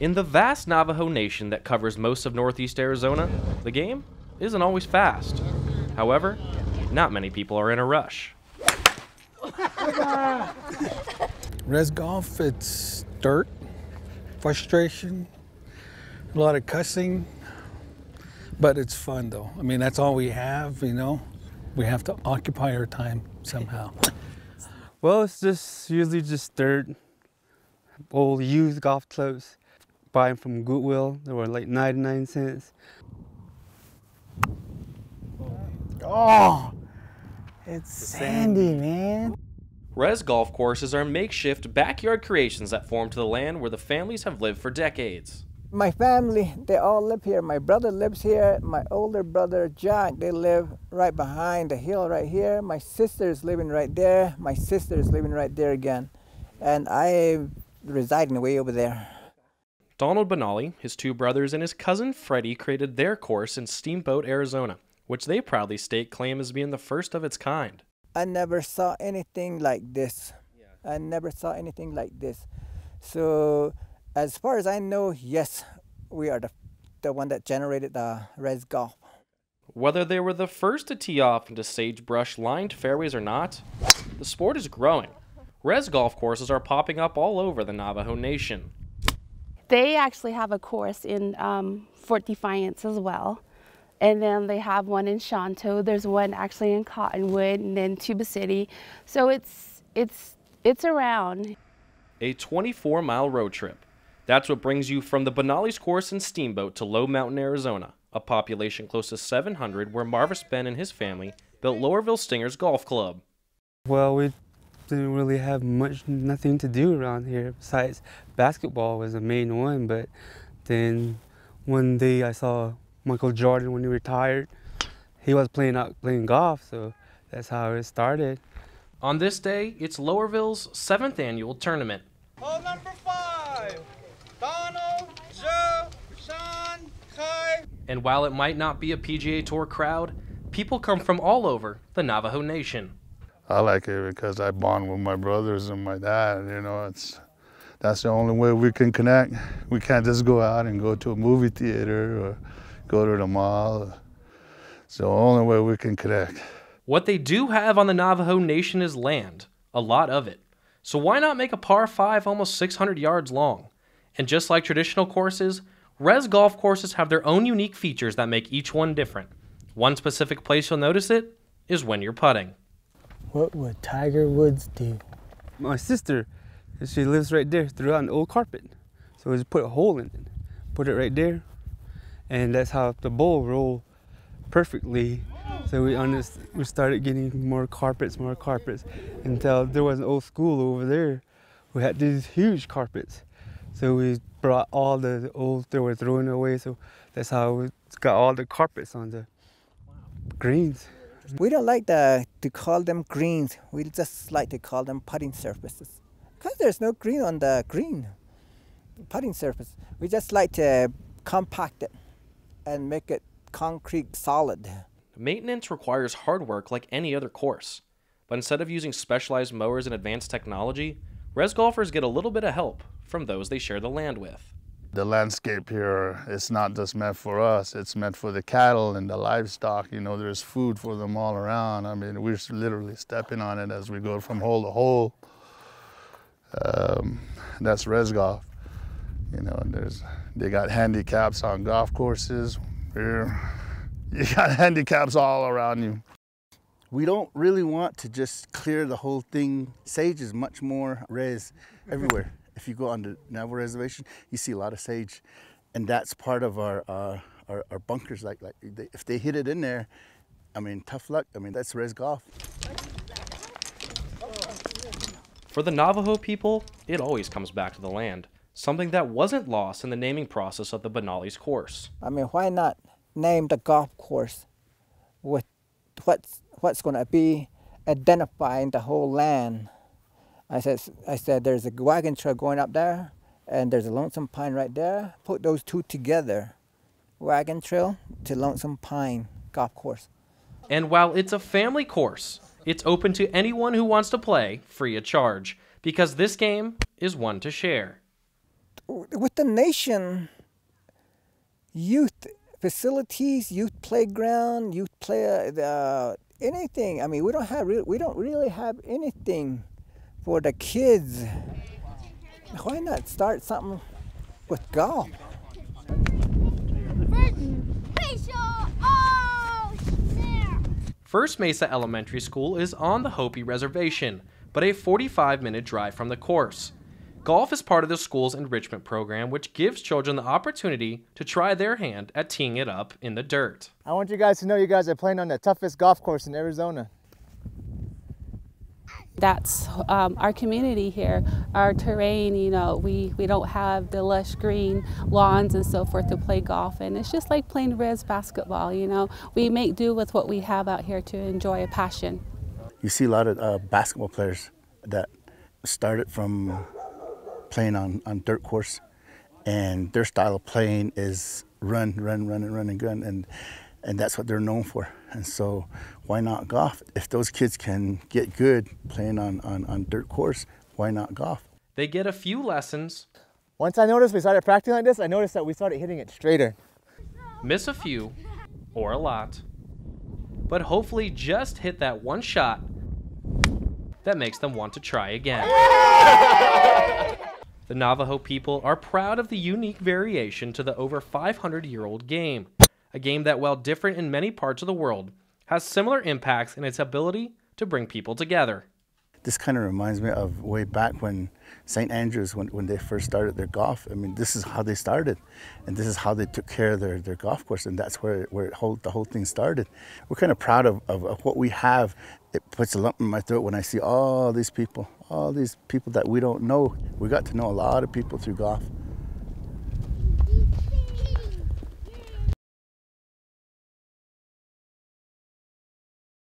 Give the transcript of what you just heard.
In the vast Navajo Nation that covers most of northeast Arizona, the game isn't always fast. However, not many people are in a rush. Rez Golf, it's dirt, frustration, a lot of cussing, but it's fun though. I mean, that's all we have, you know. We have to occupy our time somehow. Well, it's just usually just dirt, old used golf clubs. Buy them from Goodwill. They were like 99 cents. Oh, it's sandy, man. Rez golf courses are makeshift backyard creations that form to the land where the families have lived for decades. My family, they all live here. My brother lives here. My older brother, Jack, they live right behind the hill right here. My sister is living right there. My sister is living right there again. And I reside way over there. Donald Benally, his two brothers, and his cousin Freddie created their course in Steamboat, Arizona, which they proudly stake claim as being the first of its kind. I never saw anything like this. I never saw anything like this. So, as far as I know, yes, we are the one that generated the Rez Golf. Whether they were the first to tee off into sagebrush-lined fairways or not, the sport is growing. Rez golf courses are popping up all over the Navajo Nation. They actually have a course in Fort Defiance as well. And then they have one in Shanto. There's one actually in Cottonwood and then Tuba City. So it's around. A 24-mile road trip. That's what brings you from the Benally's course in Steamboat to Low Mountain, Arizona, a population close to 700 where Marvis Ben and his family built Lowerville Stingers Golf Club. Well, we didn't really have nothing to do around here besides basketball was the main one. But then one day I saw Michael Jordan when he retired. He was playing golf, so that's how it started. On this day, it's Lowerville's 7th annual tournament. Hole number 5, Donald, Joe, Sean, Kai. And while it might not be a PGA Tour crowd, people come from all over the Navajo Nation. I like it because I bond with my brothers and my dad, you know, that's the only way we can connect. We can't just go out and go to a movie theater or go to the mall. It's the only way we can connect. What they do have on the Navajo Nation is land, a lot of it. So why not make a par 5 almost 600 yards long? And just like traditional courses, Rez golf courses have their own unique features that make each one different. One specific place you'll notice it is when you're putting. What would Tiger Woods do? My sister, she lives right there, threw out an old carpet. So we just put a hole in it, put it right there, and that's how the ball rolled perfectly. So we started getting more carpets, until there was an old school over there. We had these huge carpets. So we brought all the old they were throwing away. So that's how we got all the carpets on the greens. We don't like to call them greens. We just like to call them putting surfaces. Because there's no green on the putting surface. We just like to compact it and make it concrete solid. Maintenance requires hard work like any other course. But instead of using specialized mowers and advanced technology, Rez golfers get a little bit of help from those they share the land with. The landscape here is not just meant for us, it's meant for the cattle and the livestock. You know, there's food for them all around. I mean, we're literally stepping on it as we go from hole to hole. That's Rez Golf. You know, they got handicaps on golf courses. You got handicaps all around you. We don't really want to just clear the whole thing. Sage is much more Rez everywhere. If you go on the Navajo reservation, you see a lot of sage, and that's part of our bunkers. Like if they hit it in there, I mean, tough luck. I mean, that's Rez Golf. For the Navajo people, it always comes back to the land, something that wasn't lost in the naming process of the Benally's course. I mean, why not name the golf course with what's going to be identifying the whole land? I said, there's a wagon trail going up there, and there's a lonesome pine right there. Put those two together, wagon trail to Lonesome Pine golf course. And while it's a family course, it's open to anyone who wants to play free of charge, because this game is one to share. with the nation, youth facilities, youth playground, youth play, anything. I mean, we don't really have anything for the kids. Why not start something with golf? First Mesa Elementary School is on the Hopi Reservation, but a 45-minute drive from the course. Golf is part of the school's enrichment program, which gives children the opportunity to try their hand at teeing it up in the dirt. I want you guys to know you guys are playing on the toughest golf course in Arizona. That's our community here, our terrain, you know, we don't have the lush green lawns and so forth to play golf, and it's just like playing Rez basketball, you know. We make do with what we have out here to enjoy a passion. You see a lot of basketball players that started from playing on dirt course, and their style of playing is run and gun, and that's what they're known for. And so why not golf? If those kids can get good playing on dirt course, why not golf? They get a few lessons. Once I noticed we started practicing like this, I noticed that we started hitting it straighter. Miss a few, or a lot, but hopefully just hit that one shot that makes them want to try again. The Navajo people are proud of the unique variation to the over 500-year-old game, a game that, while different in many parts of the world, has similar impacts in its ability to bring people together. This kind of reminds me of way back when St. Andrews, when they first started their golf. I mean, this is how they started, and this is how they took care of their golf course, and that's where the whole thing started. We're kind of proud of what we have. It puts a lump in my throat when I see all these people that we don't know. We got to know a lot of people through golf.